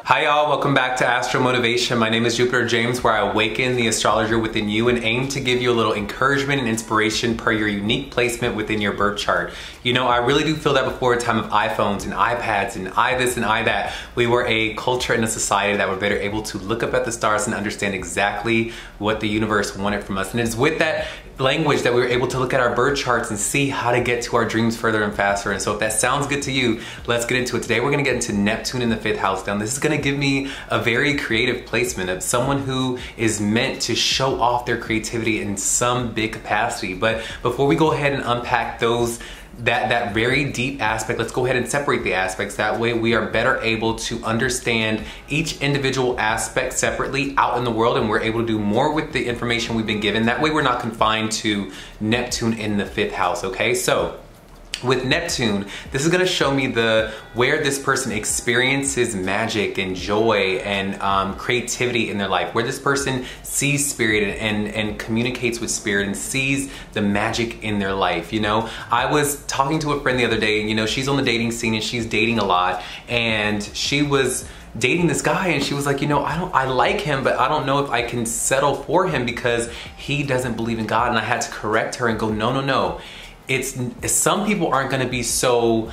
Hi y'all, welcome back to AstroMotivation. My name is JupiterJames, where I awaken the astrologer within you and aim to give you a little encouragement and inspiration per your unique placement within your birth chart. You know, I really do feel that before a time of iPhones and iPads and I this and I that, we were a culture and a society that were better able to look up at the stars and understand exactly what the universe wanted from us. And it's with that language that we were able to look at our birth charts and see how to get to our dreams further and faster. And so if that sounds good to you, let's get into it. Today we're gonna get into Neptune in the 5th house. Now this is gonna give me a very creative placement of someone who is meant to show off their creativity in some big capacity. But before we go ahead and unpack that very deep aspect, let's go ahead and separate the aspects. That way we are better able to understand each individual aspect separately out in the world, and we're able to do more with the information we've been given. That way we're not confined to Neptune in the 5th house, okay? So with Neptune, this is gonna show me where this person experiences magic and joy and creativity in their life, where this person sees spirit and communicates with spirit and sees the magic in their life. You know, I was talking to a friend the other day, and you know, she's on the dating scene and she's dating a lot, and she was dating this guy and she was like, you know, I like him, but I don't know if I can settle for him because he doesn't believe in God. And I had to correct her and go, no. Some people aren't gonna be so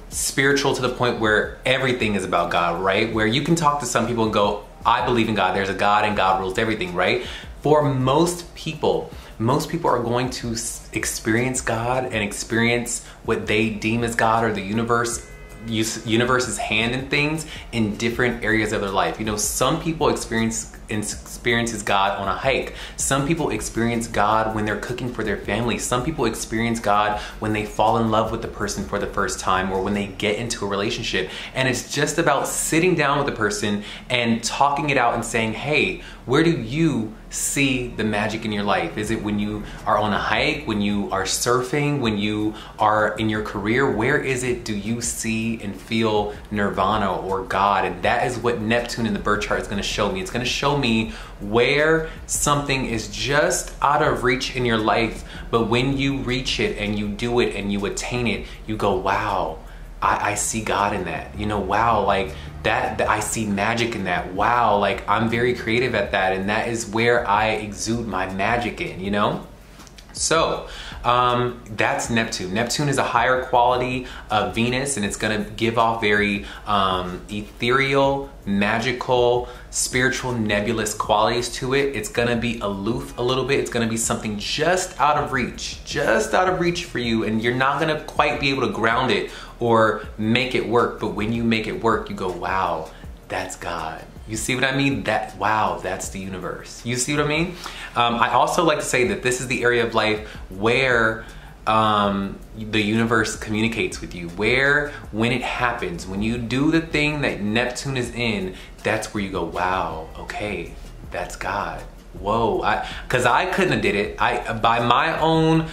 spiritual to the point where everything is about God, right? Where you can talk to some people and go, I believe in God, there's a God and God rules everything, right? For most people are going to experience God and experience what they deem as God or the universe's hand in things in different areas of their life. You know, some people experiences God on a hike. Some people experience God when they're cooking for their family. Some people experience God when they fall in love with the person for the first time or when they get into a relationship. And it's just about sitting down with the person and talking it out and saying, hey, where do you see the magic in your life? Is it when you are on a hike, when you are surfing, when you are in your career? Where is it do you see and feel nirvana or God? And that is what Neptune in the birth chart is going to show me. It's going to show me where something is just out of reach in your life, but when you reach it and you do it and you attain it, you go, wow, I see God in that. You know, wow, like that I see magic in that. Wow, like I'm very creative at that, and that is where I exude my magic in, you know? So that's Neptune. Neptune is a higher quality of Venus, and it's gonna give off very ethereal, magical, spiritual, nebulous qualities to it. It's gonna be aloof a little bit. It's gonna be something just out of reach for you, and you're not gonna quite be able to ground it or make it work. But when you make it work, you go, wow, that's God. You see what I mean? Wow, that's the universe. You see what I mean? I also like to say that this is the area of life where the universe communicates with you, where when it happens, when you do the thing that Neptune is in, that's where you go, wow, okay, that's God. Whoa, because I couldn't have did it. By my own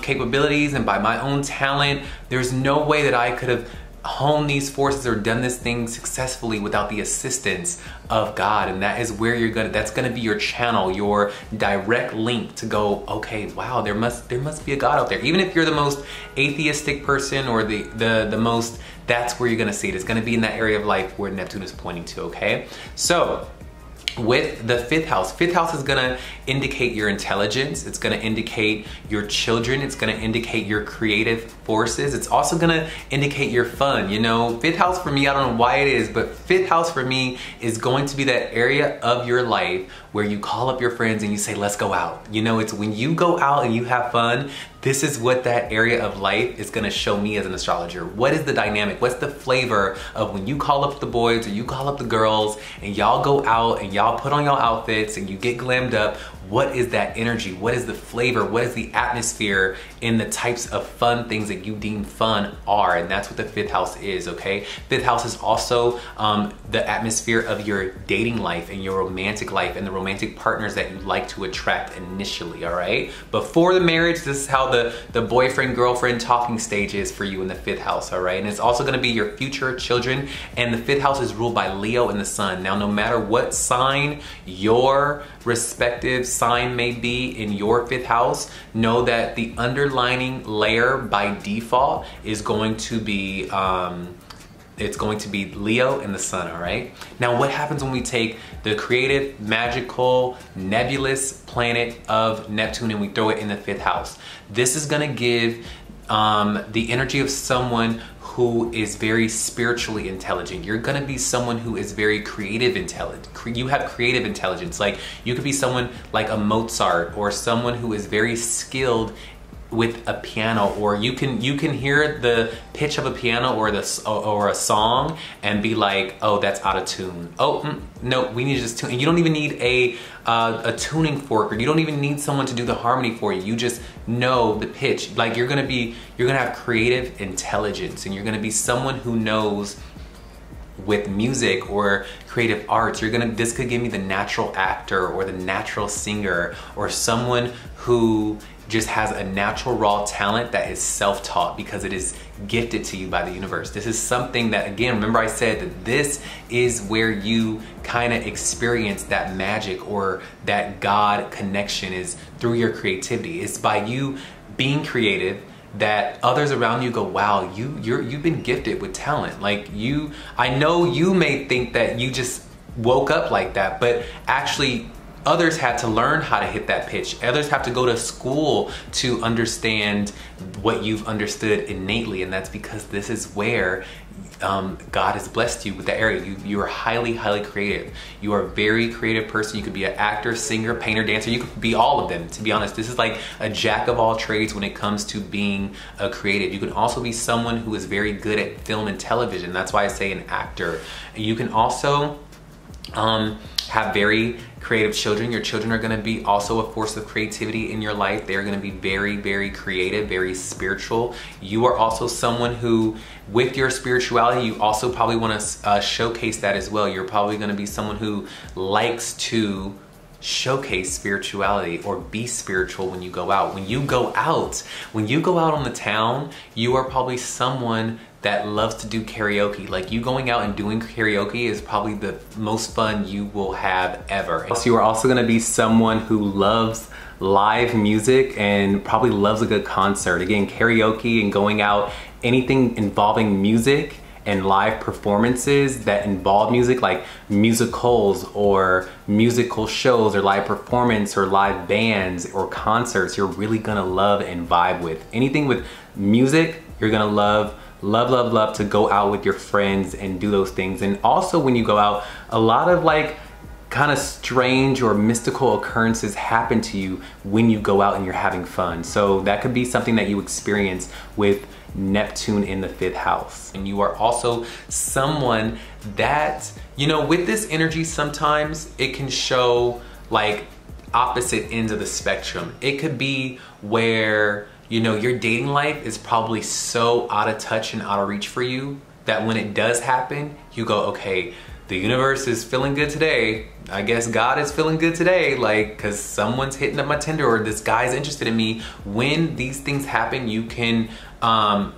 capabilities and by my own talent, there's no way that I could have honed these forces or done this thing successfully without the assistance of God. And that is where that's gonna be your channel, your direct link to go, okay, wow, there must be a God out there. Even if you're the most atheistic person or the most, that's where you're gonna see it. It's gonna be in that area of life where Neptune is pointing to, okay? So with the 5th house is gonna indicate your intelligence. It's gonna indicate your children. It's gonna indicate your creative forces. It's also gonna indicate your fun. You know, 5th house for me, I don't know why it is, but 5th house for me is going to be that area of your life where you call up your friends and you say, let's go out. You know, it's when you go out and you have fun, this is what that area of life is gonna show me as an astrologer. What is the dynamic? What's the flavor of when you call up the boys or you call up the girls and y'all go out and y'all put on y'all outfits and you get glammed up? What is that energy? What is the flavor? What is the atmosphere in the types of fun things that you deem fun are? And that's what the 5th house is, okay? 5th house is also the atmosphere of your dating life and your romantic life and the romantic partners that you like to attract initially, all right? Before the marriage, this is how the boyfriend-girlfriend talking stage is for you in the 5th house, all right? And it's also gonna be your future children, and the 5th house is ruled by Leo and the Sun. Now, no matter what sign your respective sign may be in your 5th house, know that the underlining layer by default is going to be it's going to be Leo and the sun, all right? Now, what happens when we take the creative, magical, nebulous planet of Neptune and we throw it in the 5th house? This is gonna give the energy of someone who is very spiritually intelligent. You're gonna be someone who is very creative intelligent. You have creative intelligence. Like, you could be someone like a Mozart, or someone who is very skilled with a piano, or you can hear the pitch of a piano or a song and be like, oh, that's out of tune. Oh, no, we need to just tune. And you don't even need a tuning fork, or you don't even need someone to do the harmony for you. You just know the pitch. Like, you're gonna have creative intelligence, and you're gonna be someone who knows with music or creative arts. This could give me the natural actor or the natural singer, or someone who just has a natural raw talent that is self-taught because it is gifted to you by the universe. This is something that, again, remember I said that this is where you kind of experience that magic or that God connection, is through your creativity. It's by you being creative that others around you go, wow, you've been gifted with talent. Like, I know you may think that you just woke up like that, but actually others had to learn how to hit that pitch. Others have to go to school to understand what you've understood innately, and that's because this is where God has blessed you with that area. You are highly, highly creative. You are a very creative person. You could be an actor, singer, painter, dancer. You could be all of them, to be honest. This is like a jack of all trades when it comes to being a creative. You can also be someone who is very good at film and television. That's why I say an actor. You can also have very creative children. Your children are going to be also a force of creativity in your life. They're going to be very, very creative, very spiritual. You are also someone who, with your spirituality, you also probably want to showcase that as well. You're probably going to be someone who likes to showcase spirituality or be spiritual when you go out. When you go out on the town, you are probably someone that loves to do karaoke. Like, you going out and doing karaoke is probably the most fun you will have ever. So you are also gonna be someone who loves live music and probably loves a good concert. Again, karaoke and going out, anything involving music and live performances that involve music, like musicals or musical shows or live performance or live bands or concerts, you're really gonna love and vibe with. Anything with music, you're gonna love to go out with your friends and do those things. And also, when you go out, a lot of like kind of strange or mystical occurrences happen to you when you go out and you're having fun. So that could be something that you experience with Neptune in the 5th house. And you are also someone that, you know, with this energy, sometimes it can show like opposite ends of the spectrum. It could be where, you know, your dating life is probably so out of touch and out of reach for you that when it does happen, you go, okay, the universe is feeling good today. I guess God is feeling good today, like, cause someone's hitting up my Tinder or this guy's interested in me. When these things happen, you can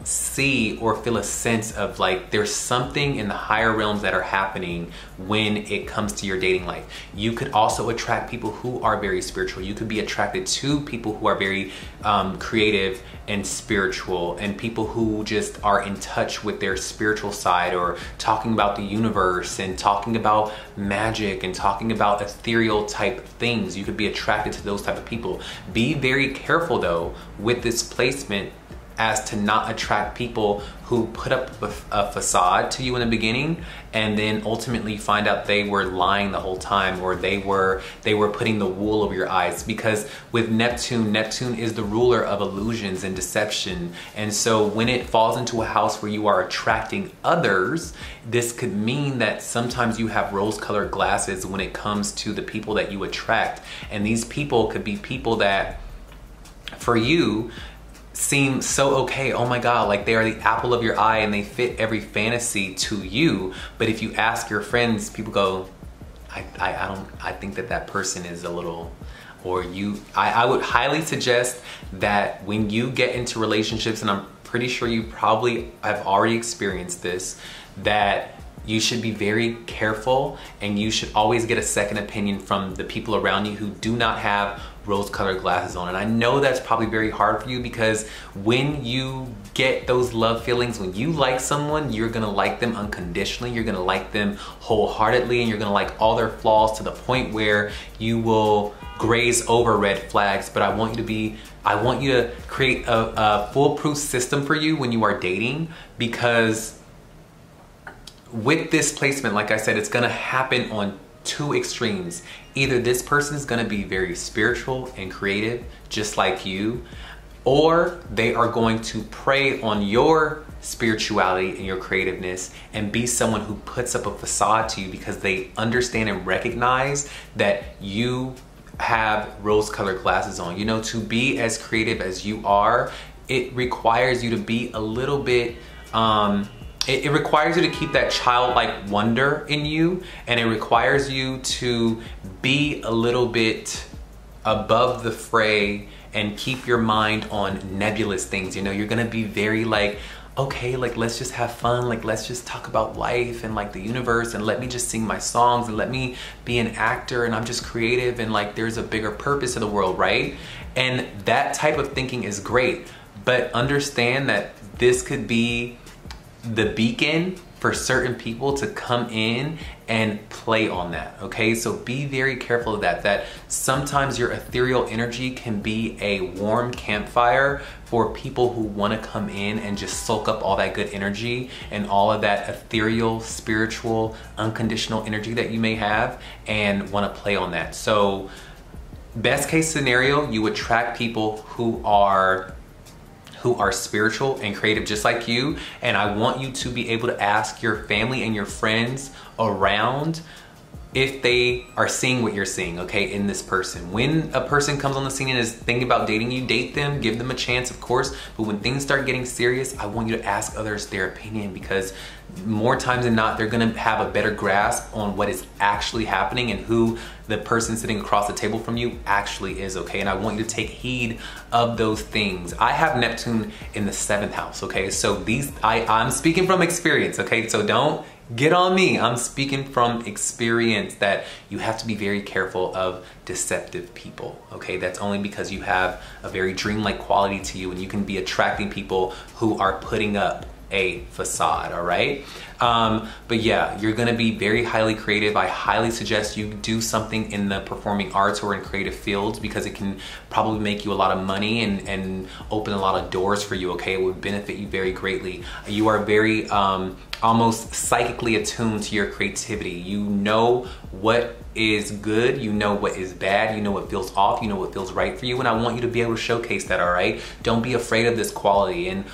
see or feel a sense of like there's something in the higher realms that are happening when it comes to your dating life. You could also attract people who are very spiritual. You could be attracted to people who are very creative and spiritual, and people who just are in touch with their spiritual side, or talking about the universe and talking about magic and talking about ethereal type things. You could be attracted to those type of people. Be very careful though with this placement as to not attract people who put up a facade to you in the beginning and then ultimately find out they were lying the whole time, or they were putting the wool over your eyes. Because with Neptune is the ruler of illusions and deception. And so when it falls into a house where you are attracting others, this could mean that sometimes you have rose-colored glasses when it comes to the people that you attract. And these people could be people that, for you, seem so okay. Oh my God, like they are the apple of your eye and they fit every fantasy to you. But if you ask your friends, people go, I think that person is a little, or I would highly suggest that when you get into relationships, and I'm pretty sure you probably have already experienced this, that you should be very careful and you should always get a second opinion from the people around you who do not have rose-colored glasses on. And I know that's probably very hard for you, because when you get those love feelings. When you like someone, you're gonna like them unconditionally, you're gonna like them wholeheartedly, and you're gonna like all their flaws to the point where you will graze over red flags. But I want you to create a foolproof system for you when you are dating, because with this placement, like I said, it's gonna happen on two extremes. Either this person is gonna be very spiritual and creative, just like you, or they are going to prey on your spirituality and your creativeness and be someone who puts up a facade to you because they understand and recognize that you have rose-colored glasses on. You know, to be as creative as you are, it requires you to be a little bit, it requires you to keep that childlike wonder in you, and it requires you to be a little bit above the fray and keep your mind on nebulous things. You know, you're gonna be very like, okay, like let's just have fun, like let's just talk about life and like the universe, and let me just sing my songs, and let me be an actor, and I'm just creative, and like there's a bigger purpose to the world, right? And that type of thinking is great, but understand that this could be the beacon for certain people to come in and play on that, okay? So be very careful of that, that sometimes your ethereal energy can be a warm campfire for people who wanna come in and just soak up all that good energy and all of that ethereal, spiritual, unconditional energy that you may have, and wanna play on that. So best case scenario, you attract people who are spiritual and creative just like you, and I want you to be able to ask your family and your friends around if they are seeing what you're seeing, okay, in this person. When a person comes on the scene and is thinking about dating you, date them, give them a chance, of course, but when things start getting serious, I want you to ask others their opinion, because more times than not, they're gonna have a better grasp on what is actually happening and who the person sitting across the table from you actually is, okay? And I want you to take heed of those things. I have Neptune in the 7th house, okay? So I'm speaking from experience, okay? So don't get on me. I'm speaking from experience that you have to be very careful of deceptive people, okay? That's only because you have a very dreamlike quality to you, and you can be attracting people who are putting up a facade, all right? But yeah, you're gonna be very highly creative. I highly suggest you do something in the performing arts or in creative fields, because it can probably make you a lot of money and open a lot of doors for you, okay? It would benefit you very greatly. You are very almost psychically attuned to your creativity. You know what is good, you know what is bad, you know what feels off, you know what feels right for you, and I want you to be able to showcase that, all right? Don't be afraid of this quality, and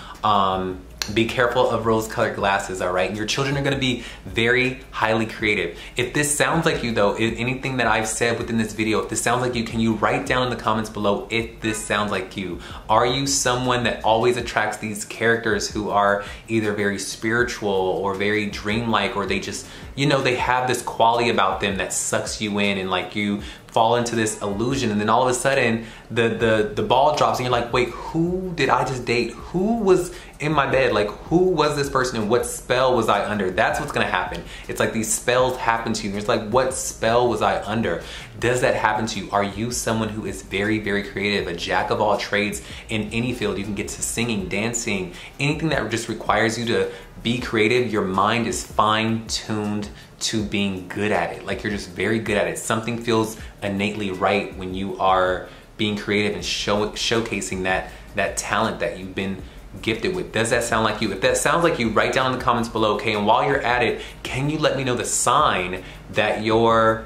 be careful of rose-colored glasses, all right? Your children are gonna be very highly creative. If this sounds like you though, if anything that I've said within this video, if this sounds like you, can you write down in the comments below if this sounds like you? Are you someone that always attracts these characters who are either very spiritual or very dreamlike, or they just, you know, they have this quality about them that sucks you in, and like you fall into this illusion, and then all of a sudden the ball drops and you're like, wait, who did I just date? Who was in my bed? Like, who was this person and what spell was I under? That's what's gonna happen. It's like these spells happen to you. There's like, what spell was I under? Does that happen to you? Are you someone who is very, very creative, a jack of all trades in any field? You can get to singing, dancing, anything that just requires you to be creative. Your mind is fine-tuned to being good at it. Like, you're just very good at it. Something feels innately right when you are being creative and showcasing that talent that you've been gifted with. Does that sound like you? If that sounds like you, write down in the comments below, okay? And while you're at it, can you let me know the sign that your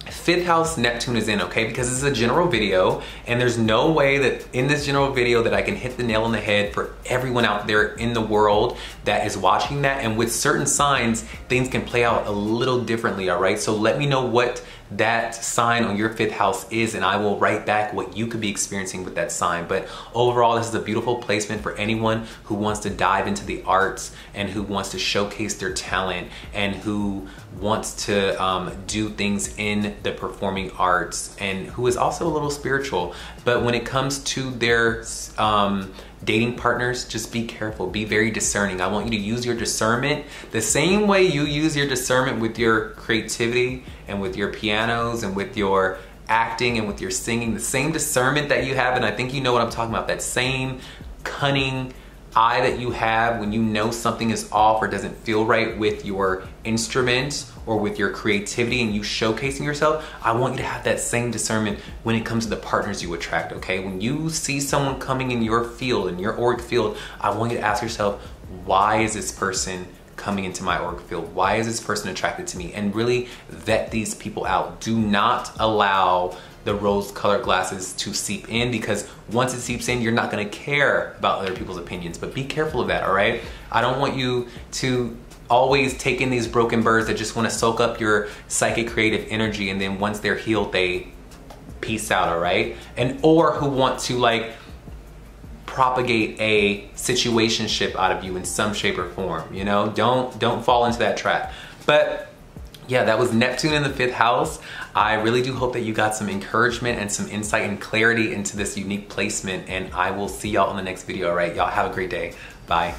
5th house Neptune is in, okay? Because this is a general video, and there's no way that in this general video that I can hit the nail on the head for everyone out there in the world that is watching that. And with certain signs, things can play out a little differently, all right? So let me know what that sign on your 5th house is, and I will write back what you could be experiencing with that sign. But overall, this is a beautiful placement for anyone who wants to dive into the arts and who wants to showcase their talent and who wants to do things in the performing arts, and who is also a little spiritual. But when it comes to their dating partners, just be careful, be very discerning. I want you to use your discernment the same way you use your discernment with your creativity and with your pianos and with your acting and with your singing, the same discernment that you have, and I think you know what I'm talking about, that same cunning eye that you have when you know something is off or doesn't feel right with your instrument or with your creativity and you showcasing yourself, I want you to have that same discernment when it comes to the partners you attract, okay? When you see someone coming in your field, in your auric field, I want you to ask yourself, why is this person coming into my auric field? Why is this person attracted to me? And really vet these people out. Do not allow the rose-colored glasses to seep in, because once it seeps in, you're not gonna care about other people's opinions, but be careful of that, all right? I don't want you to always take in these broken birds that just wanna soak up your psychic creative energy, and then once they're healed, they peace out, all right? Or who want to like propagate a situationship out of you in some shape or form, you know? Don't fall into that trap. But yeah, that was Neptune in the 5th house. I really do hope that you got some encouragement and some insight and clarity into this unique placement, and I will see y'all in the next video, all right? Y'all have a great day. Bye.